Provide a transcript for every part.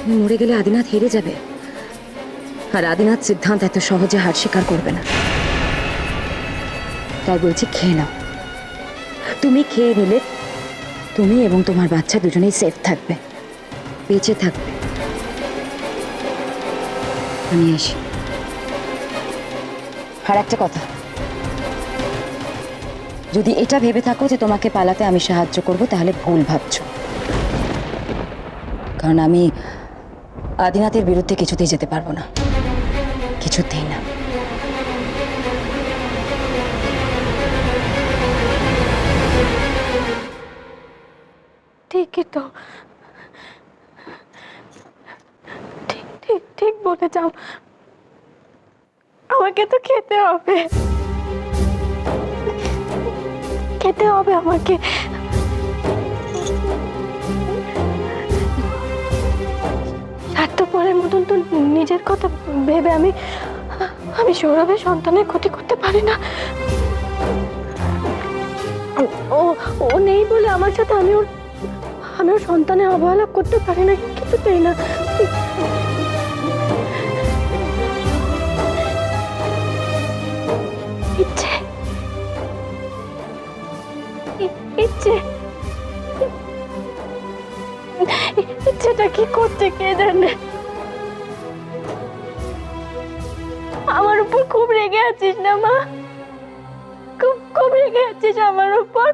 তুমি মরে গেলে আদিনাথ হেরে যাবে, আর আদিনাথ সিদ্ধান্ত এত সহজে হার স্বীকার করবে না। তাই বলছি খেয়ে নাও। তুমি খেয়ে নিলে তুমি এবং তোমার বাচ্চা দুজনেই সেফ থাকবে, বেঁচে থাকবে। আমি আসি। আর একটা কথা, যদি এটা ভেবে থাকো যে তোমাকে পালাতে আমি সাহায্য করব, তাহলে ভুল ভাবছো। কারণ আমি আদিনাথের বিরুদ্ধে কিছুতেই যেতে পারবো না, কিছুতেই না। ঠিকই তো, ঠিক ঠিক ঠিক বলে যাও। আমাকে তো খেতে হবে, খেতে হবে আমাকে। স্বার্থপরের মতন তো নিজের কথা ভেবে আমি আমি সৌরভের সন্তানের ক্ষতি করতে পারি না। ও ও নেই বলে আমার সাথে আমি ওর সন্তানের অবহেলা করতে পারি না, কিছুতেই না। ইচ্ছে ইচ্ছে ইচ্ছেটা কি করছে কে জানে। আমার উপর খুব রেগে আছিস না মা? খুব খুব রেগে আছিস আমার উপর?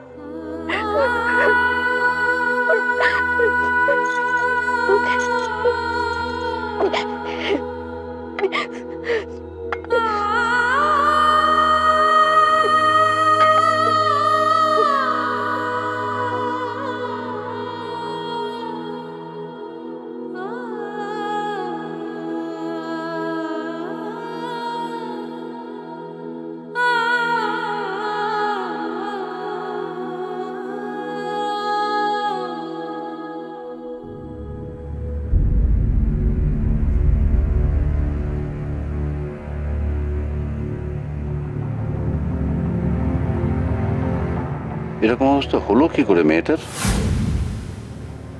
এরকম অবস্থা হলো কি করে মেয়েটার?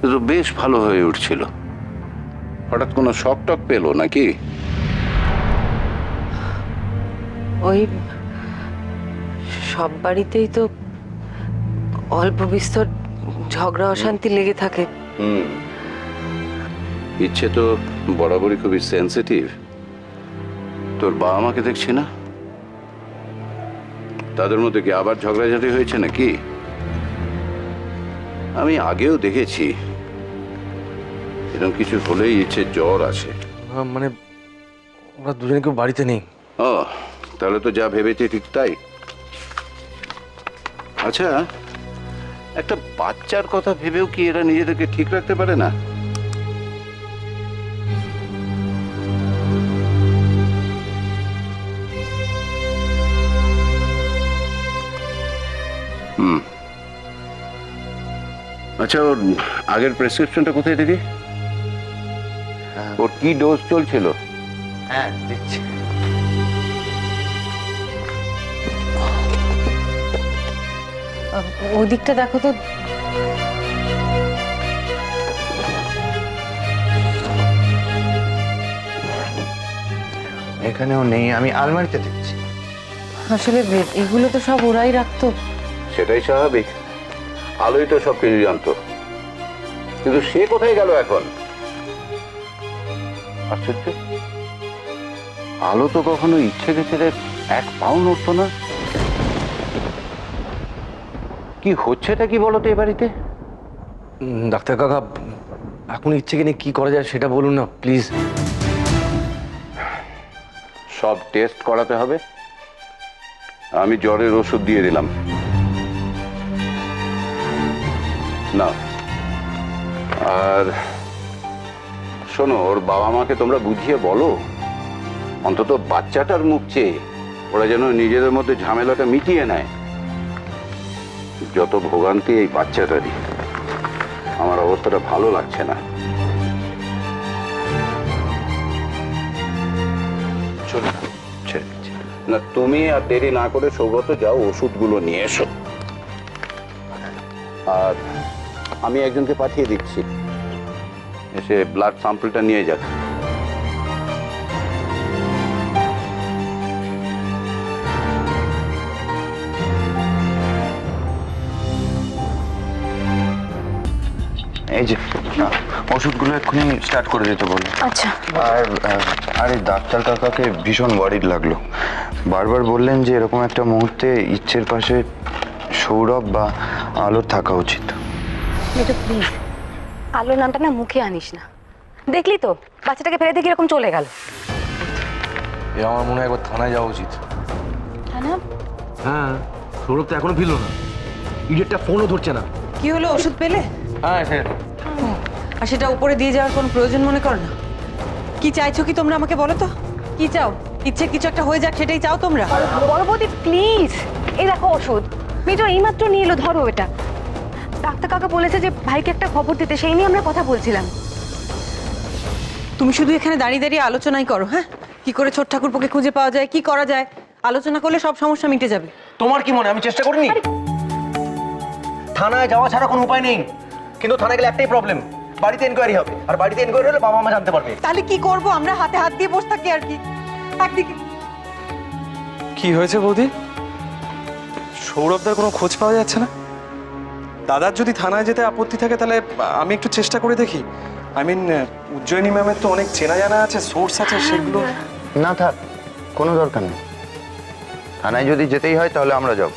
এ তো বেশ ভালো হয়ে উঠছিল, হঠাৎ কোনো শক টক পেলো নাকি? ওই সব বাড়িতেই তো অল্প বিস্তর ঝগড়া অশান্তি লেগে থাকে। ইচ্ছে তো বরাবরই খুবই সেন্সিটিভ। তোর বাবা মাকে দেখছি না, তাদের মধ্যে কি আবার ঝগড়াঝাটি হয়েছে নাকি? আমি আগেও দেখেছি এরকম কিছু হলেই ইচ্ছে জ্বর আসে। মানে ওরা দুজনে কেউ বাড়িতে নেই। ও, তাহলে তো যা ভেবেছি ঠিক তাই। আচ্ছা, একটা বাচ্চার কথা ভেবেও কি এরা নিজেদেরকে ঠিক রাখতে পারে না? আচ্ছা, ওর আগের প্রেসক্রিপশনটা কোথায় দেখি? ওর কি ডোজ চলছিল? হ্যাঁ, দিচ্ছি। ওদিকটা দেখো তো। এখানেও নেই, আমি আলমারিতে দেখছি। আসলে এগুলো তো সব ওরাই রাখতো। সেটাই স্বাভাবিক, আলোই তো সব কিছু জানতো। কিন্তু সে কোথায় গেল এখন? আশ্চর্য, আলো তো কখনো ইচ্ছে গেছে এক পাও নড়তো না। কি হচ্ছেটা কি বলতো এ বাড়িতে? ডাক্তার কাকা, এখন ইচ্ছেকে নিয়ে কি করা যায় সেটা বলুন না প্লিজ। সব টেস্ট করাতে হবে। আমি জ্বরের ওষুধ দিয়ে দিলাম, না। আর শোনো, ওর বাবা মাকে তোমরা বুঝিয়ে বলো, অন্তত বাচ্চাটার মুখ চেয়ে ওরা যেন নিজেদের মধ্যে ঝামেলাটা মিটিয়ে নেয়। যত ভোগান্তি এই বাচ্চাটারই, আমার অবস্থাটা ভালো লাগছে না। চলো, ছেড়ে দিচ্ছি। না, তুমি আর দেরি না করে সৌগত যাও, ওষুধগুলো নিয়ে এসো। আর আমি একজনকে পাঠিয়ে দিচ্ছি, এসে ব্লাড স্যাম্পলটা নিয়ে যাক। এই যে ওষুধগুলো এক্ষুনি স্টার্ট করে দিতে বলো। আচ্ছা। আর আরে ডাক্তার কাকাকে ভীষণ ওয়ারিড লাগলো, বারবার বললেন যে এরকম একটা মুহূর্তে ইচ্ছের পাশে সৌরভ বা আলোর থাকা উচিত। মেজো প্লিজ, আলো নামটা না মুখে আনিস না। দেখলি তো বাচ্চাটাকে ফেলে দিয়ে কিরকম চলে গেল। এ আমার মনে হয় একবার থানায় যাওয়া উচিত। হ্যাঁ, সৌরভ তো এখনো ফিরলো না, ইডিয়েটটা ফোনও ধরছে না। কি হলো, ওষুধ পেলে? হ্যাঁ স্যার। আর সেটা উপরে দিয়ে যাওয়ার কোনো প্রয়োজন মনে করো না? কি চাইছো কি তোমরা আমাকে বলো তো? কি চাও? ইচ্ছে কিছু একটা হয়ে যাক সেটাই চাও তোমরা? বড় বৌদি প্লিজ, এই দেখো ওষুধ। মেজো এইমাত্র নিয়ে এলো, ধরো এটা। ডাক্তার কাকা বলেছে যে ভাইকে একটা খবর দিতে, সেই নিয়ে আমরা কথা বলছিলাম। তুমি শুধু এখানে দাঁড়িয়ে দাঁড়িয়ে আলোচনাই করো। হ্যাঁ, কি করে ছোট ঠাকুরপোকে খুঁজে পাওয়া যায়, কি করা যায়, আলোচনা করলে সব সমস্যা মিটে যাবে। তোমার কি মনে হয় আমি চেষ্টা করিনি? থানায় যাওয়া ছাড়া কোনো উপায় নেই, কিন্তু থানায় গেলে একটাই প্রবলেম, বাড়িতে এনকোয়ারি হবে, আর বাড়িতে এনকোয়ারি হলে বাবা মা জানতে পারবে। তাহলে কি করব আমরা? হাতে হাত দিয়ে বসে থাকি আর কি। একদিকে কি হয়েছে বৌদি? সৌরভদার কোনো খোঁজ পাওয়া যাচ্ছে না। দাদার যদি থানায় যেতে আপত্তি থাকে তাহলে আমি একটু চেষ্টা করে দেখি। উজ্জয়িনী ম্যামের তো অনেক চেনা জানা আছে, সোর্স আছে, সেগুলো। না থাক, কোনো দরকার নেই। থানায় যদি যেতেই হয় তাহলে আমরা যাব।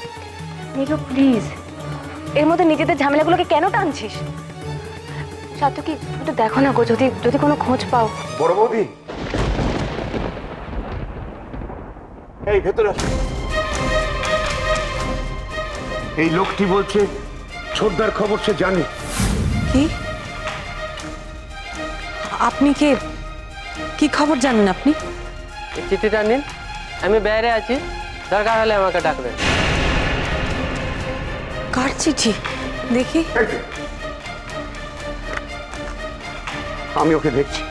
মেজো প্লিজ, এর মধ্যে নিজেদের ঝামেলাগুলোকে কেন টানছিস? সাথে কি একটু দেখো না গো, যদি যদি কোনো খোঁজ পাও। বড় বৌদি, এই ভেতরে আসো। এই লোকটি বলছে ছোটদার খবর সে জানে। কি? আপনি কে? কি খবর জানেন আপনি? চিঠিটা নিন, আমি বাইরে আছি, দরকার হলে আমাকে ডাকবেন। কার চিঠি দেখি? আমি ওকে দেখছি।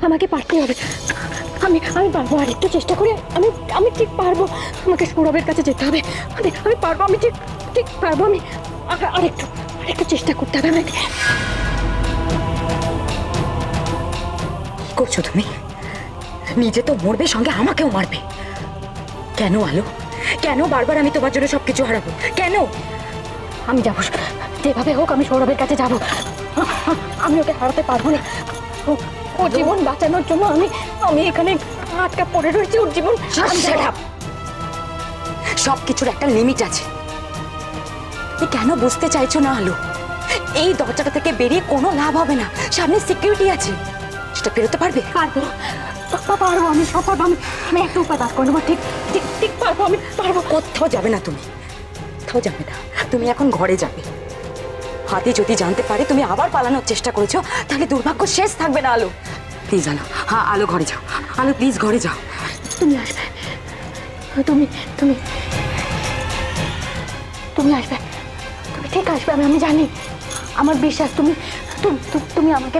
আমাকে পারতে হবে। আমি আমি পারবো, আর একটু চেষ্টা করে আমি আমি ঠিক পারবো। আমাকে সৌরভের কাছে যেতে হবে। আমি পারবো, আমি ঠিক ঠিক পারবো। আমি আরেকটু চেষ্টা করতে হবে আমাকে। কি করছো তুমি? নিজে তো মরবে, সঙ্গে আমাকেও মারবে। কেন আলো? কেন বারবার আমি তোমার জন্য সবকিছু হারাবো? কেন? আমি যাবো, যেভাবে হোক আমি সৌরভের কাছে যাবো। আমি ওকে হারাতে পারবো না। ও জীবন বাঁচানোর জন্য আমি এখানে আটকা পড়ে রয়েছি। ওর জীবন। সবকিছুর একটা লিমিট আছে। তুমি কেন বুঝতে চাইছো না আলো? এই দরজাটা থেকে বেরিয়ে কোনো লাভ হবে না, সামনে সিকিউরিটি আছে, সেটা পেরোতে পারবে? পারবো, পারবো, আমি সব পারবো। আমি একটা উপায় বার করে নেবো। ঠিক ঠিক ঠিক পারবো, আমি পারবো। কোথাও যাবে না তুমি, কোথাও যাবে না। তুমি এখন ঘরে যাবে। হাতি যদি জানতে পারে তুমি আবার পালানোর চেষ্টা করেছো, তাহলে দুর্ভাগ্য শেষ থাকবে না আলো। প্লিজ আলো, হ্যাঁ আলো ঘরে যাও। আলো প্লিজ ঘরে যাও। তুমি আসবে, তুমি তুমি তুমি আসবে, তুমি ঠিক আসবে। আমি জানি, আমার বিশ্বাস। তুমি তুমি আমাকে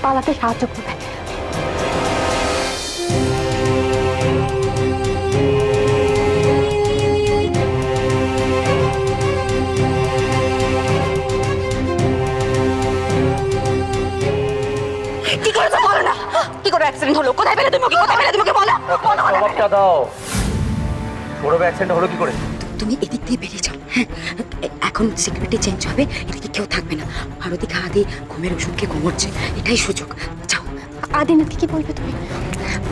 পালাতে সাহায্য করবে। কি করেছো বলো না? কি করে অ্যাক্সিডেন্ট হলো? কোথায় পেলে তুমি ওকে? কোথায় পেলে তুমি ওকে? বলো। জবাবটা দাও, সৌরভ অ্যাক্সিডেন্ট হলো কি করে? তুমি এদিক দিয়ে বেরিয়ে যাও। হ্যাঁ, এখন সিকিউরিটি চেঞ্জ হবে, এদিকে কেউ থাকবে না। আর ওদিকে আদি ঘুমের ওষুধ খেয়ে ঘুমোচ্ছে, এটাই সুযোগ। যাও। আদিনাথকে কি বলবে তুমি?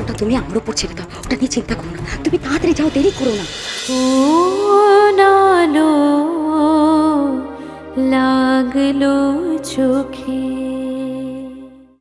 ওটা তুমি আমার উপর ছেড়ে দাও, ওটা নিয়ে চিন্তা করো না। তুমি তাড়াতাড়ি যাও, দেরি করো না। নালো লাগলো চোখে।